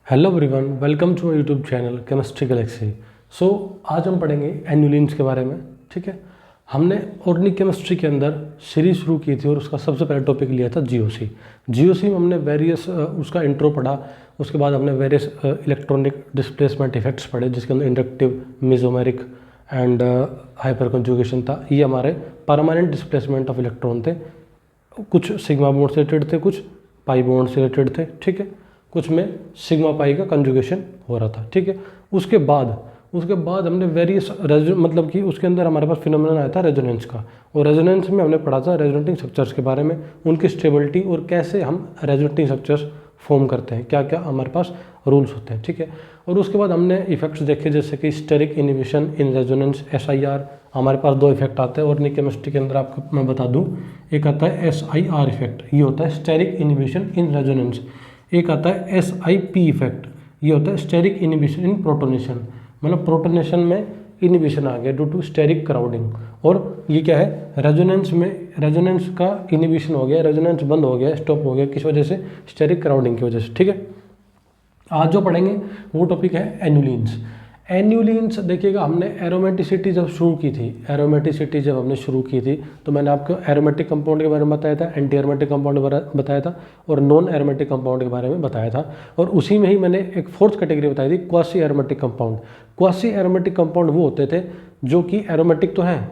Hello everyone, welcome to YouTube channel Chemistry Galaxy. So आज हम पढ़ेंगे एन्युलिन्स के बारे में। ठीक है, हमने ऑर्गेनिक केमिस्ट्री के अंदर सीरीज शुरू की थी और उसका सबसे पहला टॉपिक लिया था जीओसी। जीओसी में हमने वेरियस उसका इंट्रो पढ़ा, उसके बाद हमने वेरियस इलेक्ट्रॉनिक डिस्प्लेसमेंट इफेक्ट्स पढ़े जिसके अंदर inductive, mesomeric and hyper conjugation था। ये हमारे परमानेंट डिस्प्लेसमेंट ऑफ इलेक्ट्रॉन थे। कुछ सिग्मा बॉन्ड से रिलेटेड थे, कुछ पाई बॉन्ड से रिलेटेड थे। ठीक है, कुछ में सिग्मा पाई का कंजुगेशन हो रहा था। ठीक है, उसके बाद हमने वेरियस मतलब कि उसके अंदर हमारे पास फिनोमेनन आया था रेजोनेंस का, और रेजोनेंस में हमने पढ़ा था रेजोनेटिंग स्ट्रक्चर्स के बारे में, उनकी स्टेबिलिटी और कैसे हम रेजोनेटिंग स्ट्रक्चर्स फॉर्म करते हैं, क्या क्या हमारे पास रूल्स होते हैं। ठीक है, और उसके बाद हमने इफेक्ट्स देखे जैसे कि steric inhibition in resonance, SIR। हमारे पास दो इफेक्ट आते हैं ऑर्गेनिक केमिस्ट्री के अंदर, आपको मैं बता दूं। एक आता है SIR इफेक्ट, ये होता है स्टेरिक इनिबिशन इन रेजोनेंस। एक आता है SIP इफेक्ट, ये होता है स्टेरिक इनिबिशन इन प्रोटोनेशन, मतलब प्रोटोनेशन में इनिबिशन आ गया ड्यू टू स्टेरिक क्राउडिंग। और ये क्या है, रेजोनेंस में रेजोनेंस का इनिबिशन हो गया, रेजोनेंस बंद हो गया, स्टॉप हो गया, किस वजह से, स्टेरिक क्राउडिंग की वजह से। ठीक है, आज जो पढ़ेंगे वो टॉपिक है एन्युलिन्स। एन्युलिन्स देखिएगा, हमने एरोमेटिसिटी जब शुरू की थी, एरोमेटिसिटी जब हमने शुरू की थी तो मैंने आपको एरोमेटिक कंपाउंड के बारे में बताया था, एंटी एरोमेटिक कंपाउंड बताया था, और नॉन एरोमेटिक कंपाउंड के बारे में बताया था। और उसी में ही मैंने एक फोर्थ कैटेगरी बताई थी, quasi aromatic compound. Quasi aromatic compound वो होते थे जो कि एरोमेटिक तो हैं,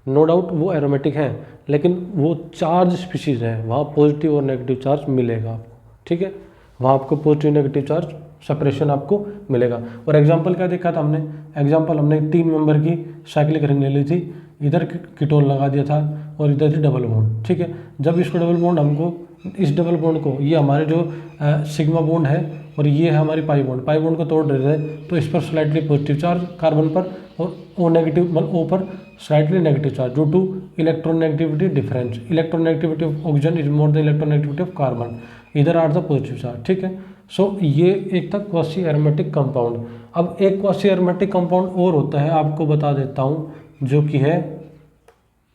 नो डाउट वो एरोमेटिक हैं, लेकिन वो चार्ज स्पीशीज़ है, वहाँ पॉजिटिव और नेगेटिव चार्ज मिलेगा आपको। ठीक है, वहाँ आपको पॉजिटिव नेगेटिव चार्ज सेपरेशन आपको मिलेगा। और एग्जांपल क्या देखा था हमने, एग्जांपल हमने 3 मेंबर की साइक्लिक रिंग ले ली थी, इधर कीटोन लगा दिया था और इधर थी डबल बॉन्ड। ठीक है, जब इसको डबल बॉन्ड हमको, इस डबल बॉन्ड को, ये हमारे जो सिग्मा बॉन्ड है और ये है हमारी पाई बॉन्ड को तोड़ देते हैं तो इस पर स्लाइटली पॉजिटिव चार्ज कार्बन पर, और ओ नेगेटिव मतलब ओ पर slightly negative charge due to electronegativity difference. Electronegativity of oxygen is more than electronegativity of carbon, इधर आर द पॉजिटिव चार्ज। ठीक है, सो ये एक था क्वासी एरोमेटिक कंपाउंड। अब एक क्वासी एरोमेटिक कंपाउंड और होता है, आपको बता देता हूँ, जो कि है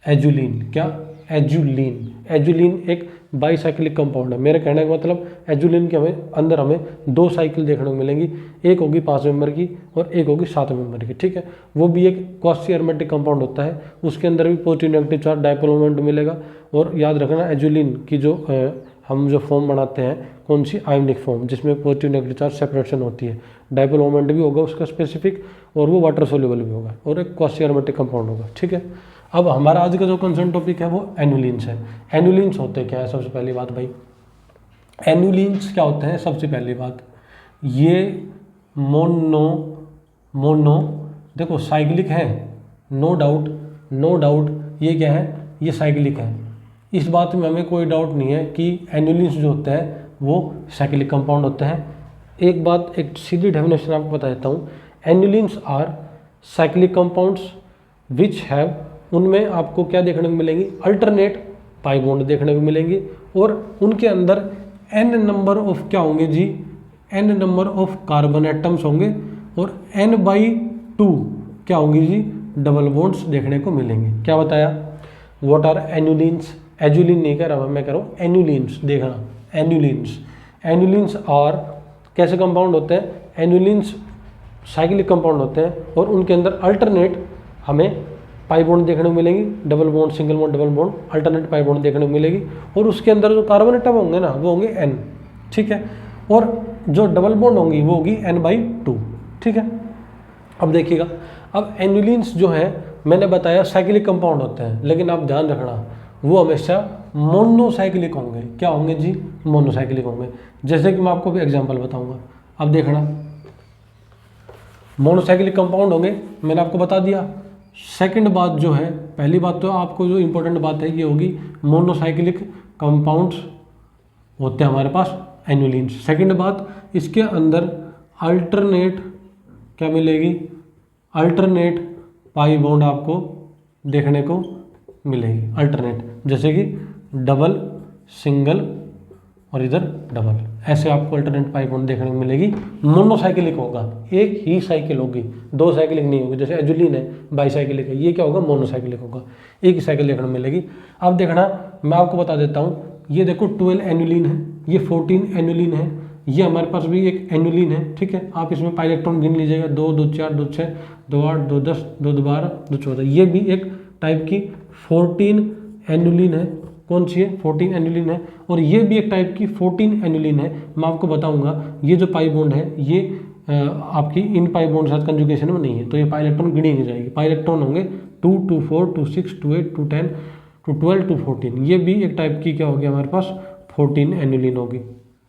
एजुलिन। क्या, एजुलिन। एजुलिन एक बाईसाइक्लिक कंपाउंड है। मेरे कहने का मतलब एजुलिन के अंदर हमें 2 साइकिल देखने को मिलेंगी, एक होगी 5 मेंबर की और एक होगी 7 मेंबर की। ठीक है, वो भी एक क्वासी एरोमेटिक कंपाउंड होता है, उसके अंदर भी positive negative charge dipole moment मिलेगा। और याद रखना, एजुलिन की जो हम जो फॉर्म बनाते हैं, कौन सी, आयोनिक फॉर्म, जिसमें पॉजिटिव नेगेटिव चार्ज सेपरेशन होती है, डायपोल मोमेंट भी होगा उसका स्पेसिफिक, और वो वाटर सोल्यूबल भी होगा, और एक क्वासी एरोमेटिक कंपाउंड होगा। ठीक है, अब हमारा आज का जो कंसर्न टॉपिक है वो एन्युलिन्स है। एन्युलिन्स होते क्या है, सबसे पहली बात भाई, एन्युलिन्स क्या होते हैं, सबसे पहली बात, ये मोनो देखो साइक्लिक है, नो डाउट ये क्या है, ये साइक्लिक है। इस बात में हमें कोई डाउट नहीं है कि एन्युलिन्स जो होता है वो साइक्लिक कंपाउंड होता है। एक बात, एक सीधी डेफिनेशन आपको बता देता हूँ, annulenes are cyclic compounds which have, उनमें आपको क्या देखने को मिलेंगी, अल्टरनेट पाई बॉन्ड देखने को मिलेंगी, और उनके अंदर n नंबर ऑफ क्या होंगे जी, n number of carbon atoms होंगे, और n/2 क्या होंगी जी, डबल बॉन्ड्स देखने को मिलेंगे। क्या बताया, व्हाट आर एन्युलिन्स, एजुलिन नहीं कह रहा मैं कह रहा हूँ एन्युलिन्स। देखना, एन्युलिन्स आर कैसे कंपाउंड होते हैं, एन्युलिन्स साइक्लिक कंपाउंड होते हैं, और उनके अंदर अल्टरनेट हमें पाई बॉन्ड देखने को मिलेंगी, double bond, single bond, double bond, alternate pi bond देखने को मिलेगी, और उसके अंदर जो कार्बन एटम होंगे ना वो होंगे n। ठीक है, और जो डबल बॉन्ड होंगी वो होगी n/2। ठीक है, अब देखिएगा, अब एन्युलिन्स जो है मैंने बताया साइक्लिक कंपाउंड होते हैं, लेकिन आप ध्यान रखना वो हमेशा मोनोसाइक्लिक होंगे। क्या होंगे जी, मोनोसाइक्लिक होंगे। जैसे कि मैं आपको भी एग्जाम्पल बताऊंगा, अब देखना, मोनोसाइक्लिक कंपाउंड होंगे, मैंने आपको बता दिया। सेकंड बात जो है, पहली बात तो आपको जो इंपॉर्टेंट बात है ये होगी, मोनोसाइक्लिक कंपाउंड्स होते हैं हमारे पास एन्युलिन्स। सेकंड बात, इसके अंदर अल्टरनेट क्या मिलेगी, अल्टरनेट पाई बॉन्ड आपको देखने को मिलेगी, अल्टरनेट, जैसे कि डबल, सिंगल और इधर डबल, ऐसे आपको अल्टरनेट पाई बॉन्ड देखने को मिलेगी। मोनोसाइक्लिक होगा, एक ही साइकिल होगी, 2 साइक्लिक नहीं होगी। जैसे एजुलिन है बाईसाइक्लिक है, ये क्या होगा, मोनोसाइक्लिक होगा, एक ही साइकिल देखने को मिलेगी। अब देखना, मैं आपको बता देता हूँ, ये देखो 12 एन्युलिन है, ये 14 एन्युलिन है, ये हमारे पास भी एक एनुलिन है, ठीक है। आप इसमें पाई इलेक्ट्रॉन गिन लीजिएगा, 2 2 4 2 6 2 8 2 10 2 12 2 14। ये भी एक टाइप की 14 एनुलिन है। कौन सी है? 14 एनुलिन है। और ये भी एक टाइप की 14 एनुलिन है। मैं आपको बताऊंगा ये जो पाई बॉन्ड है ये आपकी इन पाई बॉन्ड के साथ कंजुगेशन में नहीं है, तो ये पाई इलेक्ट्रॉन गिनी नहीं जाएगी। पाई इलेक्ट्रॉन होंगे 2 2 4 2 6 2 8 2 10 2 12 2 14। ये भी एक टाइप की क्या होगी हमारे पास? 14 एनुलिन होगी,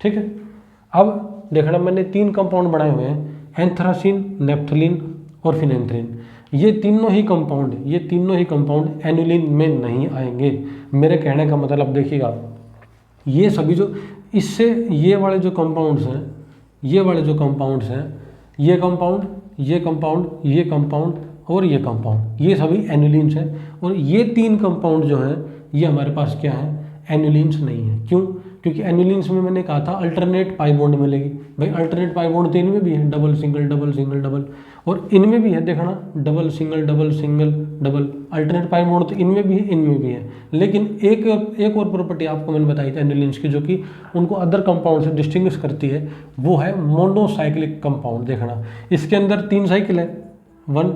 ठीक है। अब देखना, मैंने 3 कंपाउंड बनाए हुए हैं, एंथ्रासीन, नेप्थलीन और फिनेंथ्रीन। ये तीनों ही कंपाउंड एनुलिन में नहीं आएंगे। मेरे कहने का मतलब देखिएगा, ये सभी जो इससे ये वाले जो कंपाउंड्स हैं, ये कंपाउंड और ये कंपाउंड, ये सभी एनुलिन्स हैं। और ये 3 कंपाउंड जो हैं ये हमारे पास क्या है? एनुलिन्स नहीं है। क्यों? क्योंकि एनुलिन्स में मैंने कहा था अल्टरनेट पाई बॉन्ड मिलेगी। भाई अल्टरनेट पाई बॉन्ड तो इनमें भी है, double single double single double, और इनमें भी है, देखना, double single double single double. Alternate pi bond तो इनमें भी है, इनमें भी है। लेकिन एक और प्रॉपर्टी आपको मैंने बताई थी एनुलिन्स की, जो कि उनको अदर कंपाउंड से डिस्टिंग्विश करती है, वो है मोनोसाइक्लिक कंपाउंड। देखना, इसके अंदर 3 साइकिल है, 1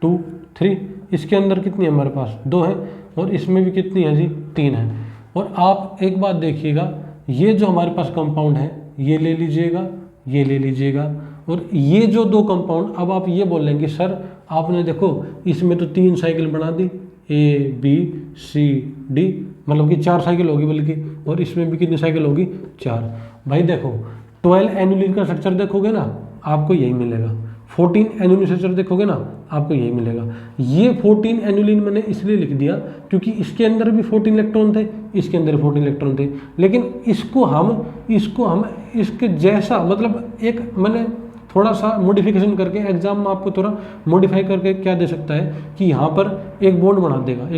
2 3। इसके अंदर कितनी है हमारे पास? 2 है। और इसमें भी कितनी है जी? 3 है। और आप एक बात देखिएगा, ये जो हमारे पास कंपाउंड है ये ले लीजिएगा, ये ले लीजिएगा, और ये जो 2 कंपाउंड, अब आप ये बोलेंगे सर आपने देखो इसमें तो 3 साइकिल बना दी, A B C D, मतलब कि 4 साइकिल होगी बल्कि, और इसमें भी कितनी साइकिल होगी? 4। भाई देखो 12 एनुलिन का स्ट्रक्चर देखोगे ना, आपको यही मिलेगा। 14 एनुलिन स्ट्रक्चर देखोगे ना, आपको यही मिलेगा। ये 14 एनुलिन मैंने इसलिए लिख दिया क्योंकि इसके अंदर भी 14 इलेक्ट्रॉन थे, इसके अंदर 14 इलेक्ट्रॉन थे, लेकिन इसको हम इसके जैसा, मतलब एक मैंने थोड़ा सा मॉडिफिकेशन करके एग्जाम में आपको थोड़ा मॉडिफाई करके क्या दे सकता है कि यहाँ पर एक बॉन्ड बना देगा,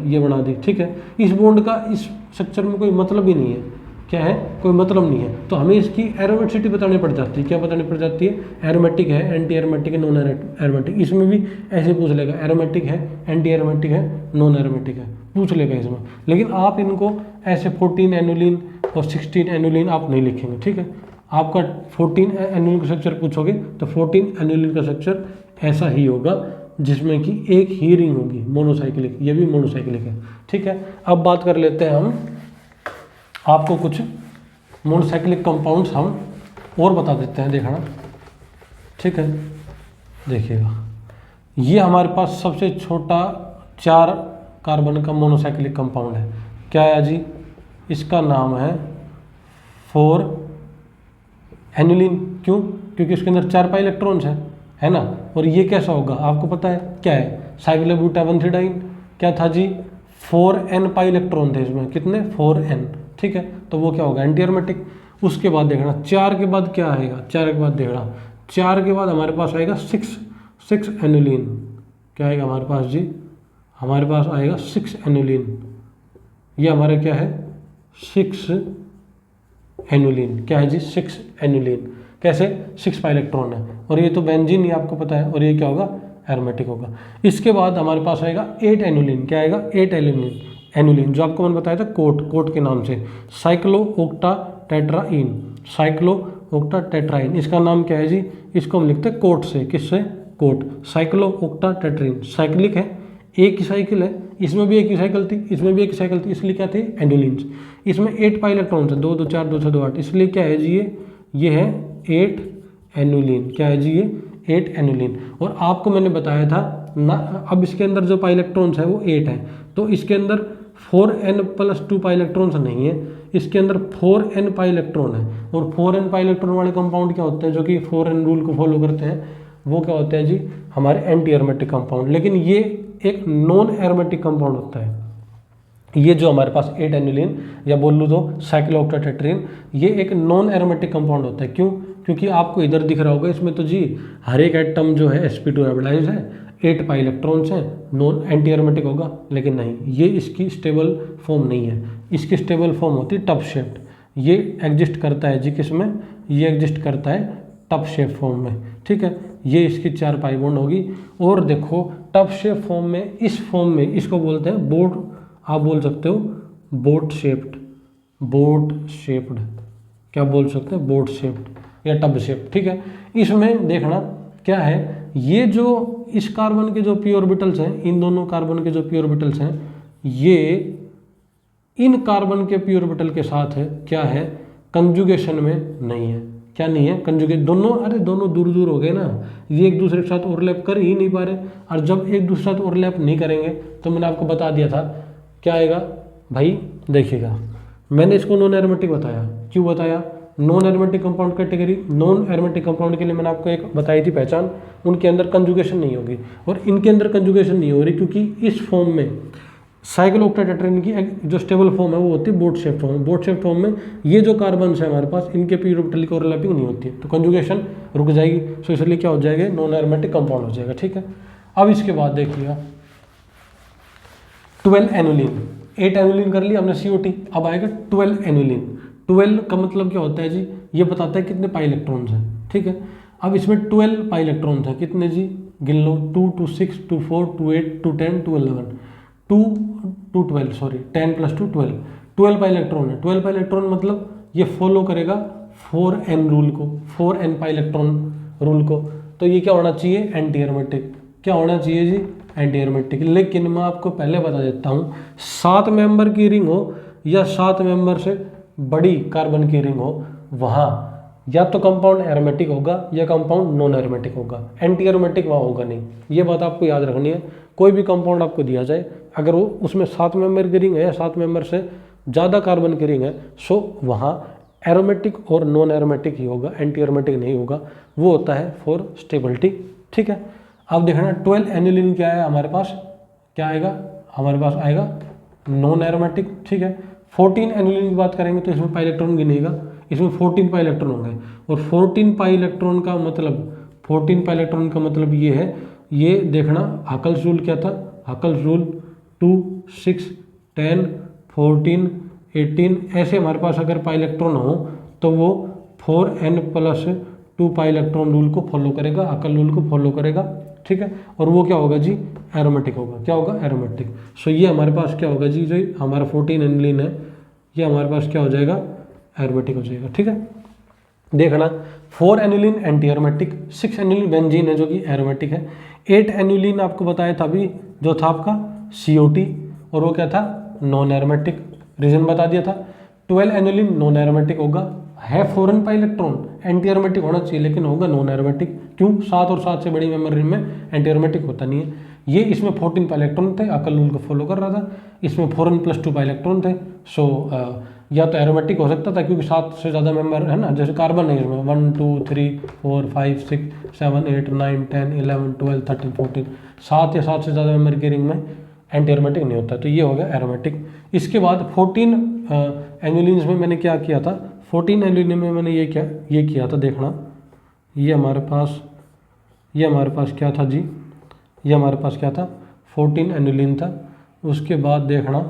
ये बना दी, ठीक है। इस बॉन्ड का इस स्ट्रक्चर में कोई मतलब ही नहीं है, क्या है? कोई मतलब नहीं है। तो हमें इसकी एरोमेटिसिटी बतानी पड़ जाती है। क्या बतानी पड़ जाती है? एरोमेटिक है, एंटी एरोमेटिक है, नॉन एरोमेटिक। इसमें भी ऐसे पूछ लेगा, एरोमेटिक है, एंटी एरोमेटिक है, नॉन एरोमेटिक है, पूछ लेगा इसमें। लेकिन आप इनको ऐसे 14 एनुलिन और 16 एनुलिन आप नहीं लिखेंगे, ठीक है। आपका 14 एनुलिन का स्ट्रक्चर पूछोगे तो 14 एनुलिन का स्ट्रक्चर ऐसा ही होगा जिसमें कि एक ही रिंग होगी, मोनोसाइक्लिक। ये भी मोनोसाइक्लिक है, ठीक है। अब बात कर लेते हैं हम, आपको कुछ मोनोसाइक्लिक कंपाउंड्स हम और बता देते हैं, देखना, ठीक है। देखिएगा, ये हमारे पास सबसे छोटा 4 कार्बन का मोनोसाइक्लिक कंपाउंड है। क्या है जी? इसका नाम है 4 एनुलिन। क्यों? क्योंकि इसके अंदर 4 पाई इलेक्ट्रॉन्स है ना। और ये कैसा होगा आपको पता है? क्या है? साइक्लोब्यूटावनथिडाइन। क्या था जी? 4n पाई इलेक्ट्रॉन थे इसमें, कितने? 4n, ठीक है। तो वो क्या होगा? Anti aromatic. उसके बाद देखना 4 के बाद क्या आएगा? 4 के बाद देखना, 4 के बाद हमारे पास आएगा 6 एनुलिन। क्या आएगा हमारे पास जी? हमारे पास आएगा 6 एनुलिन। ये हमारा क्या है? 6 एनुलिन। क्या है जी? 6 एनुलिन। कैसे? 6 पाई इलेक्ट्रॉन है, और ये तो बेंजीन ही आपको पता है, और ये क्या होगा? एरोमेटिक होगा। इसके बाद हमारे पास आएगा 8 एनुलिन। क्या आएगा? 8 एनुलिन, जो आपको मैंने बताया था कोट के नाम से, साइक्लोओक्टाटेट्राइन। इसका नाम क्या है जी? इसको हम लिखते हैं कोट से। किससे? कोट। साइक्लोओक्टाटेट्रीन। साइक्लिक है, एक ही साइकिल है, इसमें भी एक ही साइकिल थी, इसमें भी एक ही साइकिल थी, इसलिए क्या थे? एनुलिन्स। इसमें 8 पाई इलेक्ट्रॉन है, 2 2 4 2 6 2 8, इसलिए क्या है जी? ये है 8 एनुलिन। क्या है जी? ये 8 एनुलिन। और आपको मैंने बताया था ना, अब इसके अंदर जो पाई इलेक्ट्रॉन्स है वो 8 है, तो इसके अंदर 4n+2 पाई इलेक्ट्रॉन्स नहीं है, इसके अंदर 4n पाई इलेक्ट्रॉन है। और 4n पाई इलेक्ट्रॉन वाले कंपाउंड क्या होते हैं, जो कि 4n रूल को फॉलो करते हैं, वो क्या होते हैं जी? हमारे एंटी एरोमेटिक कंपाउंड। लेकिन ये एक नॉन एरोमेटिक कंपाउंड होता है। ये जो हमारे पास 8 एनुलिन, या बोल लूँ तो साइक्लोओक्टाटेट्रीन, ये एक नॉन एरोमेटिक कंपाउंड होता है। क्यों? क्योंकि आपको इधर दिख रहा होगा, इसमें तो जी हर एक एटम जो है sp2 हाइब्रिडाइज्ड है, 8 पाई इलेक्ट्रॉन्स हैं, नॉन एंटी एरोमेटिक होगा। लेकिन नहीं, ये इसकी स्टेबल फॉर्म नहीं है, इसकी स्टेबल फॉर्म होती है टफ शेप्ड। ये एग्जिस्ट करता है जी किस में? ये एग्जिस्ट करता है टफ शेप फॉर्म में, ठीक है। ये इसकी 4 पाई बॉन्ड होगी। और देखो टफ शेप फॉर्म में, इस फॉर्म में इसको बोलते हैं बोट, आप बोल सकते हो बोट शेप्ड, क्या बोल सकते हैं, बोट शेप्ड या टब शेप, ठीक है। इसमें देखना क्या है, ये जो इस कार्बन के जो पी ऑर्बिटल्स हैं, इन दोनों कार्बन के जो पी ऑर्बिटल्स हैं, ये इन कार्बन के पी ऑर्बिटल के साथ है क्या है, कंजुगेशन में नहीं है। क्या नहीं है, कंजुगेट, दोनों, अरे दोनों दूर दूर हो गए ना, ये एक दूसरे के साथ ओवरलैप कर ही नहीं पा रहे। और जब एक दूसरे के साथ ओवरलैप नहीं करेंगे तो मैंने आपको बता दिया था क्या आएगा भाई, देखिएगा मैंने इसको नॉन एरोमेटिक बताया। क्यों बताया, non aromatic compound category, non aromatic compound के लिए मैंने आपको एक बताई थी पहचान, उनके अंदर कंजुगेशन नहीं होगी, और इनके अंदर कंजुगेशन नहीं हो रही क्योंकि इस फॉर्म में साइक्लोऑक्टेटेट्राइन की जो स्टेबल फॉर्म है वो होती है boat shape form. Boat shape form में ये जो कार्बन है हमारे पास, इनके पी ऑर्बिटल की ओवरलैपिंग नहीं होती है, तो कंजुगेशन रुक जाएगी। सो इसलिए क्या हो जाएगा, नॉन एरोमेटिक कंपाउंड हो जाएगा, ठीक है। अब इसके बाद देखिएगा 12 एनुलिन, 8 एनुलिन कर लिया हमने CO2, अब आएगा 12 एनुलिन। 12 का मतलब क्या होता है जी, ये बताता है कितने पाई इलेक्ट्रॉन्स हैं, ठीक है। अब इसमें 12 पाई इलेक्ट्रॉन्स हैं, कितने जी, गिन लो, 2 2 6 2 4 2 8 2 10 2 11 2 12 सॉरी 10 + 2 12, 12 पाई इलेक्ट्रॉन है। 12 पाई इलेक्ट्रॉन मतलब ये फॉलो करेगा 4n रूल को, 4n पाई इलेक्ट्रॉन रूल को। तो ये क्या होना चाहिए, एंटी एरोमेटिक। क्या होना चाहिए जी, एंटी एरोमेटिक। लेकिन मैं आपको पहले बता देता हूँ, 7 मेंबर की रिंग हो या 7 मेंबर से बड़ी कार्बन की रिंग हो, वहाँ या तो कंपाउंड एरोमेटिक होगा या कंपाउंड नॉन एरोमेटिक होगा, एंटी एरोमेटिक वहाँ होगा नहीं। ये बात आपको याद रखनी है। कोई भी कंपाउंड आपको दिया जाए, अगर वो उसमें 7 मेंबर की रिंग है या 7 मेंबर से ज़्यादा कार्बन की रिंग है, सो वहाँ एरोमेटिक और नॉन एरोमेटिक ही होगा, एंटी एरोमेटिक नहीं होगा। वो होता है फॉर स्टेबिलिटी, ठीक है। अब देखना 12 एनुलिन क्या है हमारे पास, क्या आएगा हमारे पास, आएगा नॉन एरोमेटिक, ठीक है। 14 एनुलिन की बात करेंगे तो इसमें पाई इलेक्ट्रॉन गिनेगा, इसमें 14 पाई इलेक्ट्रॉन होंगे। और 14 पाई इलेक्ट्रॉन का मतलब, 14 पाई इलेक्ट्रॉन का मतलब ये है, ये देखना हाकल्स रूल क्या था, हाकल्स रूल 2 6 10 14 18, ऐसे हमारे पास अगर पाई इलेक्ट्रॉन हो तो वो 4n + 2 पाई इलेक्ट्रॉन रूल को फॉलो करेगा, हाकल रूल को फॉलो करेगा, ठीक है। और वो क्या होगा जी, एरोमेटिक होगा। क्या होगा, एरोमेटिक। सो ये हमारे पास क्या होगा जी, जो हमारा 14 एनुलिन है, ये हमारे पास क्या हो जाएगा, एरोमेटिक हो जाएगा, ठीक है। देखना 4 annulene anti aromatic, 6 annulene benzene है जो कि एरोमेटिक है, 8 एनुलिन आपको बताया था अभी, जो था आपका CO2, और वो क्या था, नॉन एरोमेटिक, रीजन बता दिया था। 12 एनुलिन नॉन एरोमेटिक होगा, है 4n pi electron, anti aromatic होना चाहिए लेकिन होगा नॉन एरोमेटिक। क्यों, 7 और 7 से बड़ी मेंबर रिंग में एंटी एरोमेटिक होता नहीं है। ये इसमें 14 पाई इलेक्ट्रॉन थे, अकल रूल को फॉलो कर रहा था, इसमें 4n + 2 पाई इलेक्ट्रॉन थे। सो या तो एरोमेटिक हो सकता था क्योंकि 7 से ज़्यादा मेंबर है ना, जैसे कार्बन है इसमें 1 2 3 4 5 6 7 8 9 10 11 12 13 14, 7 या 7 से ज़्यादा मेंबर की रिंग में एंटी एरोमेटिक नहीं होता, तो ये हो गया एरोमेटिक। इसके बाद 14 एनुलिन्स में मैंने क्या किया था, 14 एनुलिन में मैंने ये किया था, देखना ये हमारे पास क्या था जी, ये हमारे पास क्या था, 14 एनुलिन था। उसके बाद देखना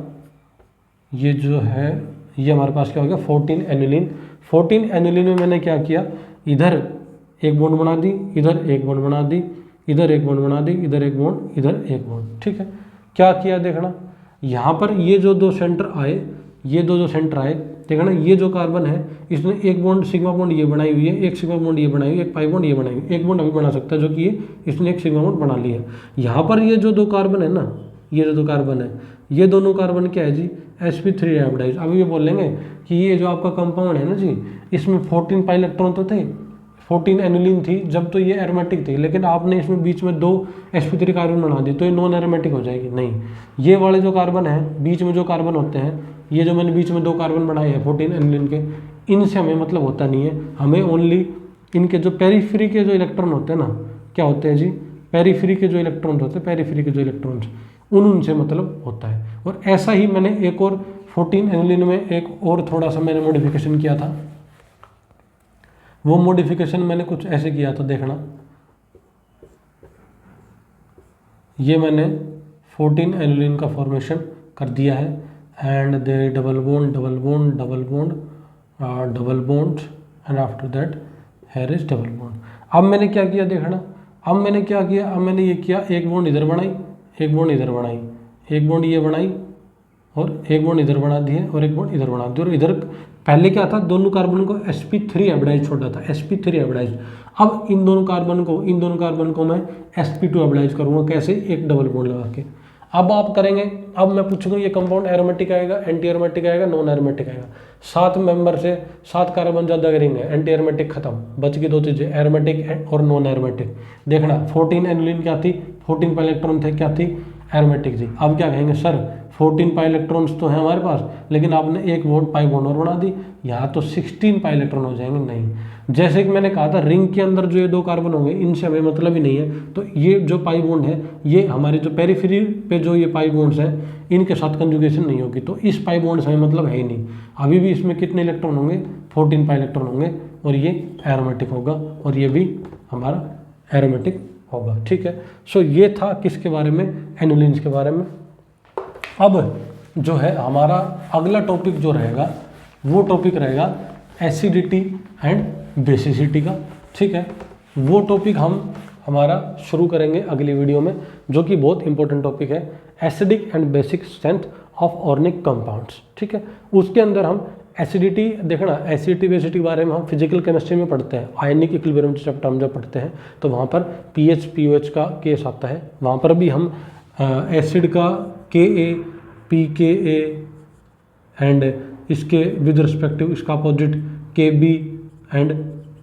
ये जो है, ये हमारे पास क्या हो गया, 14 एनुलिन। 14 एनुलिन में मैंने क्या किया, इधर एक बॉन्ड बना दी, इधर एक बॉन्ड बना दी, इधर एक बॉन्ड बना दी, इधर एक बॉन्ड, इधर एक बॉन्ड, ठीक है। क्या किया, देखना यहाँ पर ये जो दो सेंटर आए, ये दो जो सेंटर आए, देखना ये जो कार्बन है इसने एक बॉन्ड सिग्मा बॉन्ड ये बनाई हुई है, एक सिग्मा बॉन्ड ये बनाई हुई है, एक पाई बॉन्ड ये बनाई हुई है, एक बॉन्ड अभी बना सकता है जो कि ये इसने एक सिग्मा बॉन्ड बना लिया। यहाँ पर ये जो दो कार्बन है ना, ये जो दो कार्बन है, ये दोनों कार्बन क्या है जी, sp3 हाइब्रिडाइज। अभी ये बोल लेंगे कि ये जो आपका कंपाउंड है ना जी, इसमें 14 पाई इलेक्ट्रॉन तो थे, 14 एनुलिन थी जब, तो ये एरोमेटिक थी, लेकिन आपने इसमें बीच में 2 sp3 कार्बन बना दी तो ये नॉन एरोमेटिक हो जाएगी। नहीं, ये वाले जो कार्बन है, बीच में जो कार्बन होते हैं, ये जो मैंने बीच में 2 कार्बन बनाए हैं 14 एनुलिन के, इनसे हमें मतलब होता नहीं है। हमें ओनली इनके जो पेरीफ्री के जो इलेक्ट्रॉन होते हैं ना, क्या होते हैं जी, पेरीफ्री के जो इलेक्ट्रॉन्स होते हैं, पेरीफ्री के जो इलेक्ट्रॉन्स, उनसे मतलब होता है। और ऐसा ही मैंने एक और 14 एनुलिन में एक और थोड़ा सा मैंने मॉडिफिकेशन किया था। वो मॉडिफिकेशन मैंने कुछ ऐसे किया था, देखना ये मैंने 14 एनुलिन का फॉर्मेशन कर दिया है, and they double bond double bond double bond double bond, and after that here is double bond. अब मैंने क्या किया, देखना अब मैंने क्या किया, अब मैंने ये किया, एक बॉन्ड इधर बनाई, एक बॉन्ड इधर बनाई, एक बॉन्ड ये बनाई, और एक बॉन्ड इधर बना दिए, और एक बॉन्ड इधर बना दिए, और इधर पहले क्या था, दोनों कार्बन को sp3 हाइब्रिडाइज छोड़ा था, sp3 हाइब्रिडाइज। अब इन दोनों कार्बन को मैं sp2 हाइब्रिडाइज करूँगा, कैसे, एक डबल बॉन्ड लगा के। अब आप करेंगे, अब मैं पूछूंगा ये कंपाउंड एरोमेटिक आएगा, एंटी एरोमेटिक आएगा, नॉन एरोमेटिक आएगा। 7 मेंबर से 7 कार्बन ज़्यादा करेंगे, एंटी एरोमेटिक खत्म, बच गई 2 चीज़ें, एरोमेटिक और नॉन एरोमेटिक। देखना 14 एनुलिन क्या थी, 14 पाई इलेक्ट्रॉन थे, क्या थी, एरोमेटिक थी। अब क्या कहेंगे, सर 14 पाई इलेक्ट्रॉन्स तो हैं हमारे पास, लेकिन आपने एक पाई बॉन्ड और बना दी, यहाँ तो 16 पाई इलेक्ट्रॉन हो जाएंगे। नहीं, जैसे कि मैंने कहा था रिंग के अंदर जो ये 2 कार्बन होंगे इनसे हमें मतलब ही नहीं है, तो ये जो पाई बॉन्ड है ये हमारे जो पेरिफेरी पे जो ये पाई बॉन्ड्स हैं इनके साथ कंजुगेशन नहीं होगी, तो इस पाई बॉन्ड से हमें मतलब है ही नहीं। अभी भी इसमें कितने इलेक्ट्रॉन होंगे, 14 पाई इलेक्ट्रॉन होंगे, और ये एरोमेटिक होगा, और ये भी हमारा एरोमेटिक होगा। ठीक है, सो ये था किसके बारे में, एनुलिन्स के बारे में। अब जो है हमारा अगला टॉपिक जो रहेगा वो टॉपिक रहेगा एसिडिटी एंड बेसिसिटी का। ठीक है, वो टॉपिक हम हमारा शुरू करेंगे अगली वीडियो में, जो कि बहुत इंपॉर्टेंट टॉपिक है, acidic and basic strength of organic compounds. ठीक है, उसके अंदर हम एसिडिटी, देखना एसिडिटी बेसिसिटी के बारे में हम फिजिकल केमिस्ट्री में पढ़ते हैं, आयनिक इक्विलिब्रियम चैप्टर हम जब पढ़ते हैं तो वहाँ पर पीएच पीओएच का केस आता है, वहाँ पर भी हम एसिड का Ka pKa एंड इसके विद रिस्पेक्टिव इसका अपोजिट Kb एंड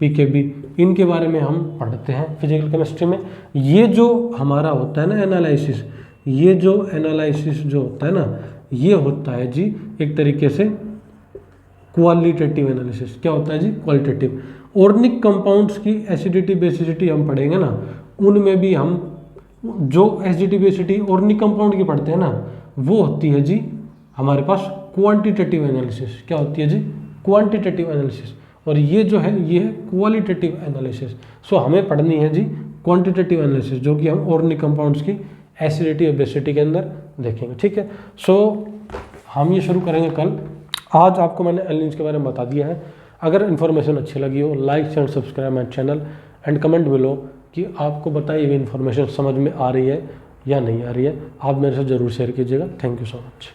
pKb, इनके बारे में हम पढ़ते हैं फिजिकल केमिस्ट्री में। ये जो हमारा होता है ना एनालिसिस, ये जो एनालिसिस जो होता है ना, ये होता है जी एक तरीके से क्वालिटेटिव एनालिसिस। क्या होता है जी, क्वालिटेटिव। ऑर्गेनिक कंपाउंड्स की एसिडिटी बेसिसिटी हम पढ़ेंगे ना, उनमें भी हम जो एसिडिटी बेसिसिटी ऑर्गेनिक कंपाउंड की पढ़ते हैं ना, वो होती है जी हमारे पास क्वांटिटेटिव एनालिसिस। क्या होती है जी, क्वांटिटेटिव एनालिसिस। और ये जो है ये है क्वालिटेटिव एनालिसिस। सो हमें पढ़नी है जी क्वांटिटेटिव एनालिसिस, जो कि हम ऑर्गेनिक कंपाउंड्स की एसिडिटी और बेसिसिटी के अंदर देखेंगे। ठीक है, सो हम ये शुरू करेंगे कल। आज आपको मैंने एलिन्स के बारे में बता दिया है। अगर इन्फॉर्मेशन अच्छी लगी हो, like and subscribe my channel and comment below कि आपको बताइए ये इन्फॉर्मेशन समझ में आ रही है या नहीं आ रही है। आप मेरे साथ ज़रूर शेयर कीजिएगा। Thank you so much.